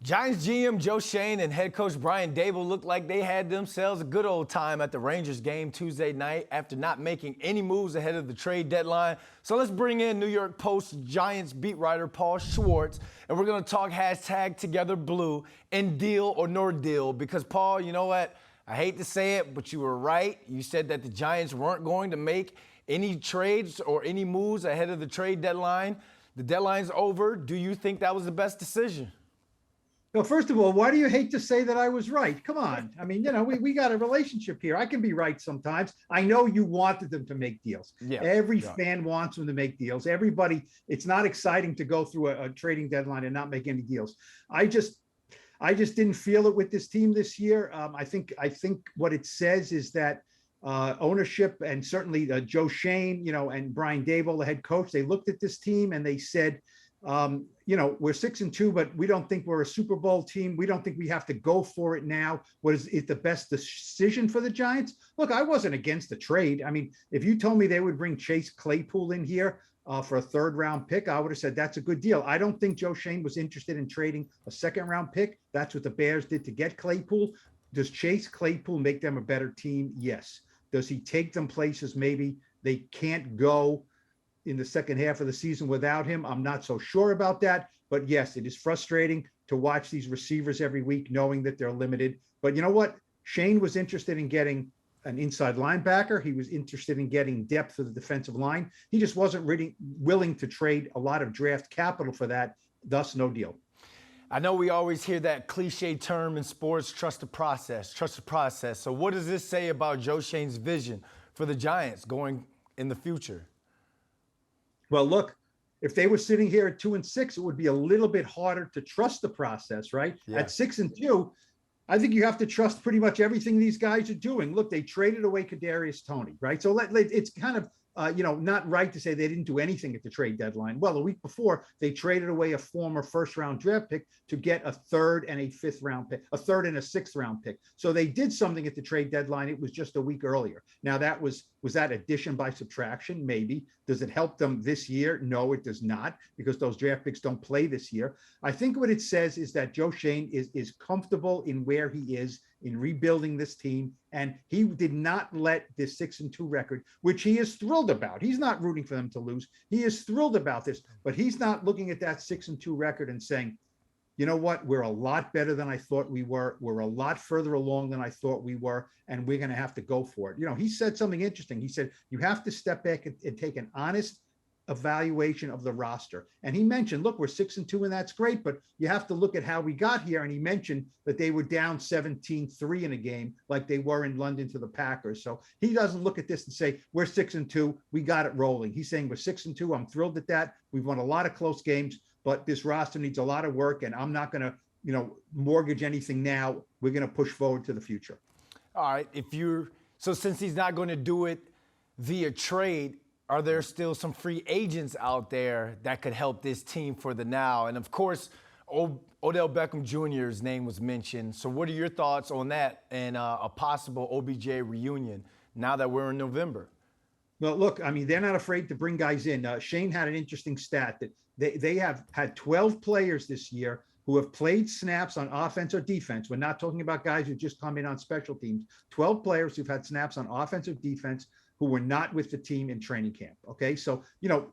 Giants GM Joe Schoen and head coach Brian Daboll looked like they had themselves a good old time at the Rangers game Tuesday night after not making any moves ahead of the trade deadline. So let's bring in New York Post Giants beat writer Paul Schwartz, and we're going to talk #TogetherBlue and deal or no deal. Because, Paul, you know what? I hate to say it, but you were right. You said that the Giants weren't going to make any trades or any moves ahead of the trade deadline. The deadline's over. Do you think that was the best decision? Well, first of all, why do you hate to say that I was right? Come on. I mean, we got a relationship here. I can be right sometimes. I know you wanted them to make deals. Yeah. Every fan wants them to make deals. Everybody, it's not exciting to go through a trading deadline and not make any deals. I just didn't feel it with this team this year. I think what it says is that ownership and certainly Joe Schoen, and Brian Daboll, the head coach, they looked at this team and they said, we're 6-2, but we don't think we're a Super Bowl team. We don't think we have to go for it now. What is it the best decision for the Giants? Look, I wasn't against the trade. I mean, if you told me they would bring Chase Claypool in here for a third-round pick, I would have said that's a good deal. I don't think Joe Schoen was interested in trading a second-round pick. That's what the Bears did to get Claypool. Does Chase Claypool make them a better team? Yes. Does he take them places maybe they can't go in the second half of the season without him? I'm not so sure about that, but yes, it is frustrating to watch these receivers every week knowing that they're limited. But you know what? Schoen was interested in getting an inside linebacker. He was interested in getting depth for the defensive line. He just wasn't really willing to trade a lot of draft capital for that, thus no deal. I know we always hear that cliche term in sports, trust the process, trust the process. So what does this say about Joe Schoen's vision for the Giants going in the future? Well, look, if they were sitting here at 2-6, it would be a little bit harder to trust the process, right? Yeah. At 6-2, I think you have to trust pretty much everything these guys are doing. Look, they traded away Kadarius Toney, right? So it's kind of not right to say they didn't do anything at the trade deadline. Well, the week before, they traded away a former first-round draft pick to get a third and a fifth-round pick, a third and a sixth-round pick. So they did something at the trade deadline. It was just a week earlier. Now, that was that addition by subtraction? Maybe. Does it help them this year? No, it does not, because those draft picks don't play this year. I think what it says is that Joe Schoen is comfortable in where he is in rebuilding this team, and he did not let this 6-2 record, which he is thrilled about. He's not rooting for them to lose. He is thrilled about this, but he's not looking at that 6-2 record and saying, you know what, we're a lot better than I thought we were. We're a lot further along than I thought we were, and we're going to have to go for it. He said something interesting. He said, you have to step back and take an honest evaluation of the roster. And he mentioned, look, we're 6-2 and that's great, but you have to look at how we got here. And he mentioned that they were down 17-3 in a game like they were in London to the Packers. So he doesn't look at this and say, we're 6-2, we got it rolling. He's saying we're 6-2. I'm thrilled at that. We've won a lot of close games, but this roster needs a lot of work, and I'm not going to, mortgage anything now. We're going to push forward to the future. All right. So since he's not going to do it via trade, are there still some free agents out there that could help this team for the now? And of course, Odell Beckham Jr.'s name was mentioned. So what are your thoughts on that and a possible OBJ reunion now that we're in November? Well, look, I mean, they're not afraid to bring guys in. Shane had an interesting stat that they have had 12 players this year who have played snaps on offense or defense. We're not talking about guys who just come in on special teams. 12 players who've had snaps on offense or defense who were not with the team in training camp. Okay, so,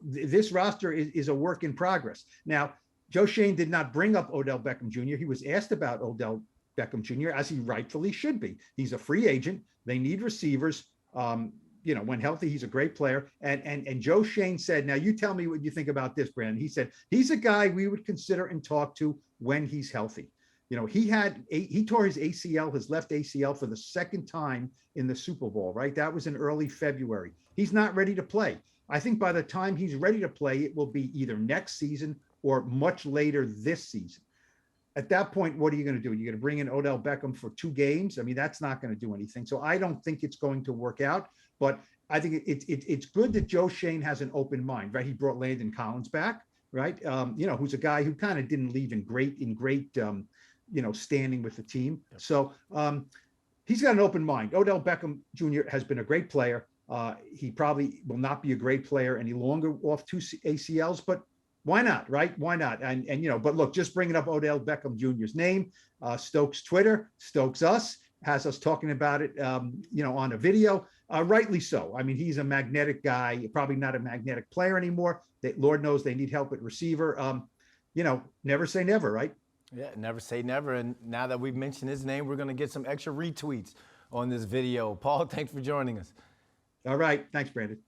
this roster is a work in progress. Now, Joe Schoen did not bring up Odell Beckham Jr. He was asked about Odell Beckham Jr., as he rightfully should be. He's a free agent. They need receivers. When healthy, he's a great player. And Joe Schoen said, now you tell me what you think about this, Brandon. He said, he's a guy we would consider and talk to when he's healthy. He tore his ACL, his left ACL, for the second time in the Super Bowl, right? That was in early February. He's not ready to play. I think by the time he's ready to play, it will be either next season or much later this season. At that point, what are you going to do? You're going to bring in Odell Beckham for 2 games? I mean, that's not going to do anything. So I don't think it's going to work out. But I think it's good that Joe Schoen has an open mind, right? He brought Landon Collins back, right? Who's a guy who kind of didn't leave in great standing with the team. So he's got an open mind. Odell Beckham Jr. has been a great player. He probably will not be a great player any longer off 2 ACLs, but Why not, right? Why not? And you know, but look, just bringing up Odell Beckham Jr.'s name, Stokes Twitter, Stokes us, has us talking about it, you know, on a video. Rightly so. I mean, he's a magnetic guy, probably not a magnetic player anymore. Lord knows they need help at receiver. You know, never say never, right? Yeah, never say never. And now that we've mentioned his name, we're going to get some extra retweets on this video. Paul, thanks for joining us. All right. Thanks, Brandon.